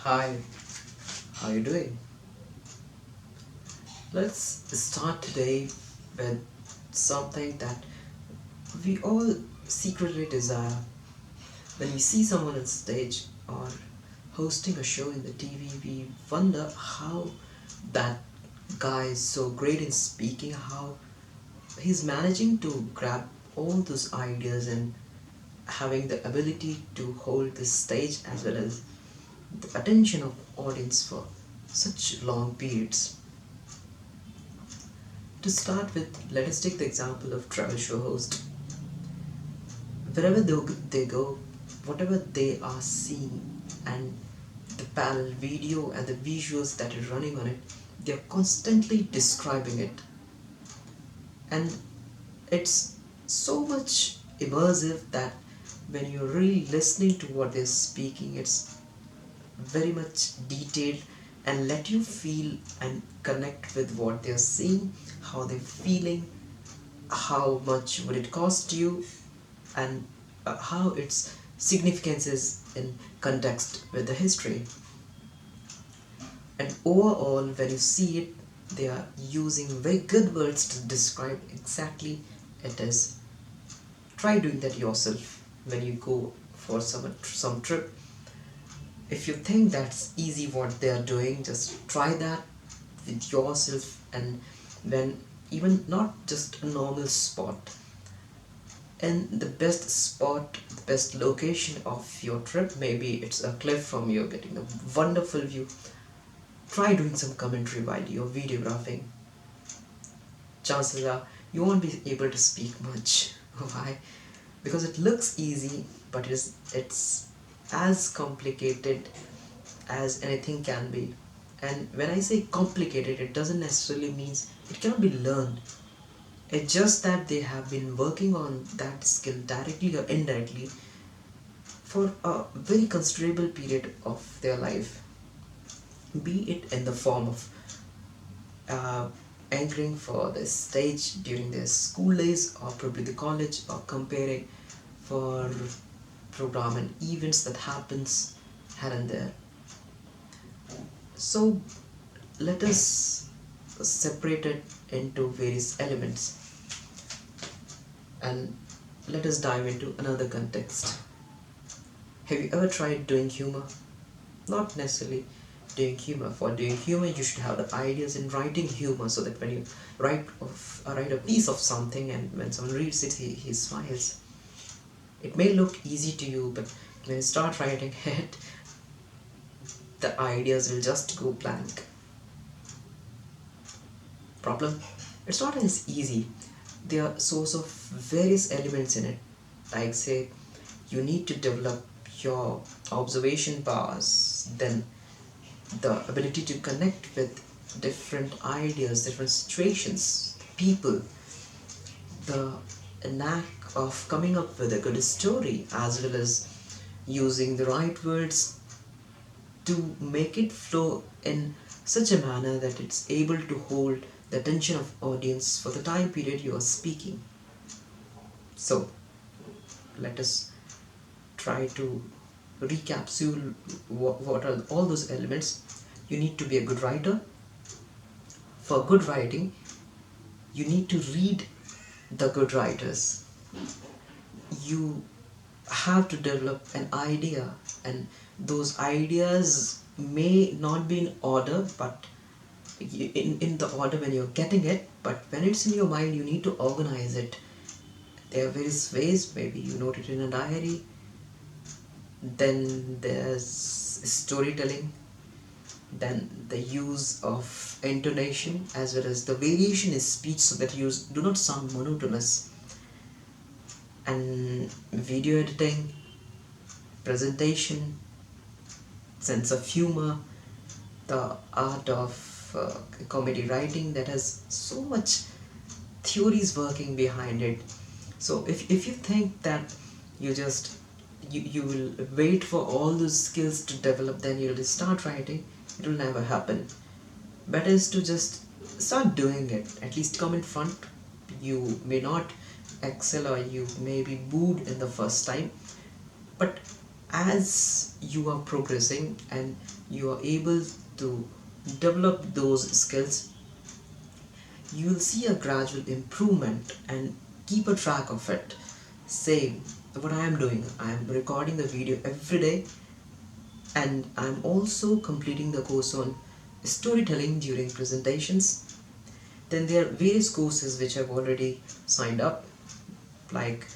Hi, how you doing? Let's start today with something that we all secretly desire. When we see someone on stage or hosting a show in the TV, we wonder how that guy is so great in speaking, how he's managing to grab all those ideas and having the ability to hold the stage as well as the attention of audience for such long periods. To start with, let us take the example of travel show host. Wherever they go, whatever they are seeing, and the panel video and the visuals that are running on it, they are constantly describing it. And it's so much immersive that when you're really listening to what they're speaking, it's very much detailed and let you feel and connect with what they're seeing, how they're feeling, how much would it cost you, and how its significance is in context with the history. And overall, when you see it, they are using very good words to describe exactly it is. Try doing that yourself when you go for some trip. If you think that's easy what they are doing, just try that with yourself. And when even not just a normal spot, and the best spot, the best location of your trip, maybe it's a cliff from you getting a wonderful view, try doing some commentary while you're videographing. Chances are you won't be able to speak much. Why? Because it looks easy, but it's as complicated as anything can be. And when I say complicated, it doesn't necessarily means it cannot be learned. It's just that they have been working on that skill directly or indirectly for a very considerable period of their life, be it in the form of uh, anchoring for the stage during their school days or probably the college, or comparing for program and events that happens here and there. So let us separate it into various elements and let us dive into another context. Have you ever tried doing humor? Not necessarily doing humor. For doing humor, you should have the ideas in writing humor, so that when you write a piece of something and when someone reads it, he smiles. It may look easy to you, but when you start writing it, the ideas will just go blank. Problem? It's not as easy. They are source of various elements in it. Like say, you need to develop your observation powers, then the ability to connect with different ideas, different situations, people, the knack of coming up with a good story, as well as using the right words to make it flow in such a manner that it's able to hold the attention of audience for the time period you are speaking. So let us try to recapsule what are all those elements. You need to be a good writer. For good writing, you need to read the good writers. You have to develop an idea, and those ideas may not be in order, but in the order when you're getting it, but when it's in your mind, you need to organize it. There are various ways. Maybe you note it in a diary. Then there's storytelling, then the use of intonation as well as the variation in speech so that you do not sound monotonous, and video editing, presentation, sense of humor, the art of comedy writing that has so much theories working behind it. So if you think that you just you will wait for all those skills to develop, then you'll start writing, it will never happen. Better is to just start doing it, at least come in front. You may not excel or you may be booed in the first time, but as you are progressing and you are able to develop those skills, you will see a gradual improvement and keep a track of it. Say what I am doing, I am recording the video every day, and I'm also completing the course on storytelling during presentations. Then there are various courses which I've already signed up, like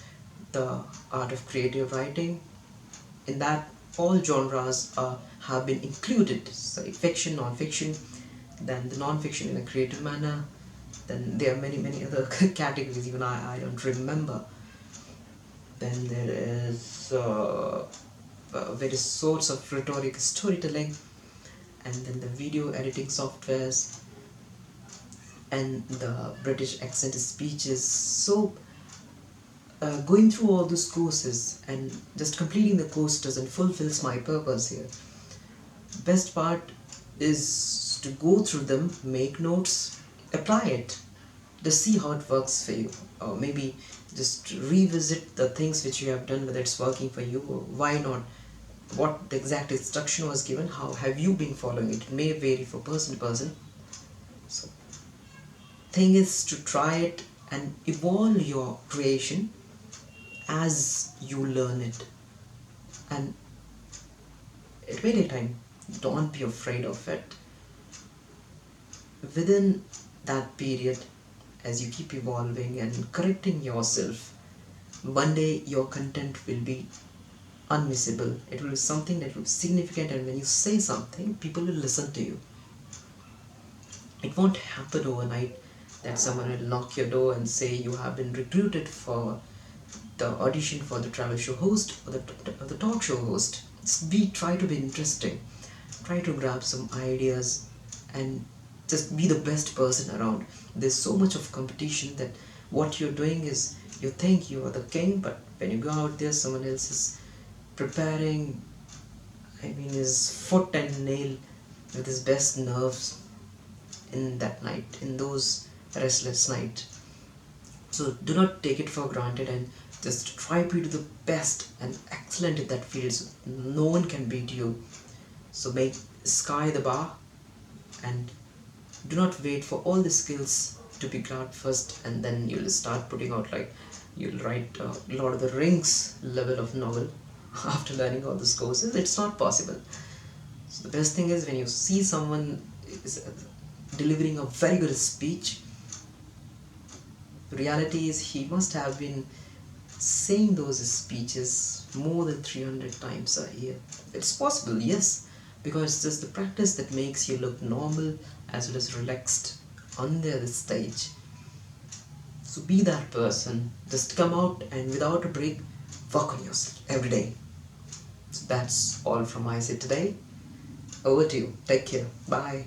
the art of creative writing. In that, all genres have been included, sorry, fiction, non-fiction, then the non-fiction in a creative manner. Then there are many other categories, even I don't remember. Then there is various sorts of rhetoric storytelling, and then the video editing softwares, and the British accent speeches. So going through all those courses and just completing the course doesn't fulfills my purpose here. Best part is to go through them, make notes, apply it, just see how it works for you, or maybe just revisit the things which you have done, whether it's working for you or why not, what the exact instruction was given, how have you been following it. It may vary from person to person. So thing is to try it and evolve your creation as you learn it, and it may take time. Don't be afraid of it. Within that period, as you keep evolving and correcting yourself, one day your content will be unmissable. It will be something that will be significant, and when you say something, people will listen to you. It won't happen overnight that someone will knock your door and say you have been recruited for the audition for the travel show host or the talk show host. Try to be interesting, try to grab some ideas, and just be the best person around. There's so much of competition that what you're doing is, you think you are the king, but when you go out there, someone else is preparing, his foot and nail with his best nerves in that night, in those restless night. So do not take it for granted, and just try to be the best and excellent in that field. So no one can beat you. So make sky the bar, and do not wait for all the skills to be grabbed first and then you'll start putting out, like you'll write Lord of the Rings level of novel after learning all those courses. It's not possible. So the best thing is when you see someone is delivering a very good speech, the reality is he must have been saying those speeches more than 300 times a year. It's possible, yes, because it's just the practice that makes you look normal as well as relaxed on the stage. So be that person. Just come out and without a break, work on yourself every day. So that's all from my side today. Over to you. Take care. Bye.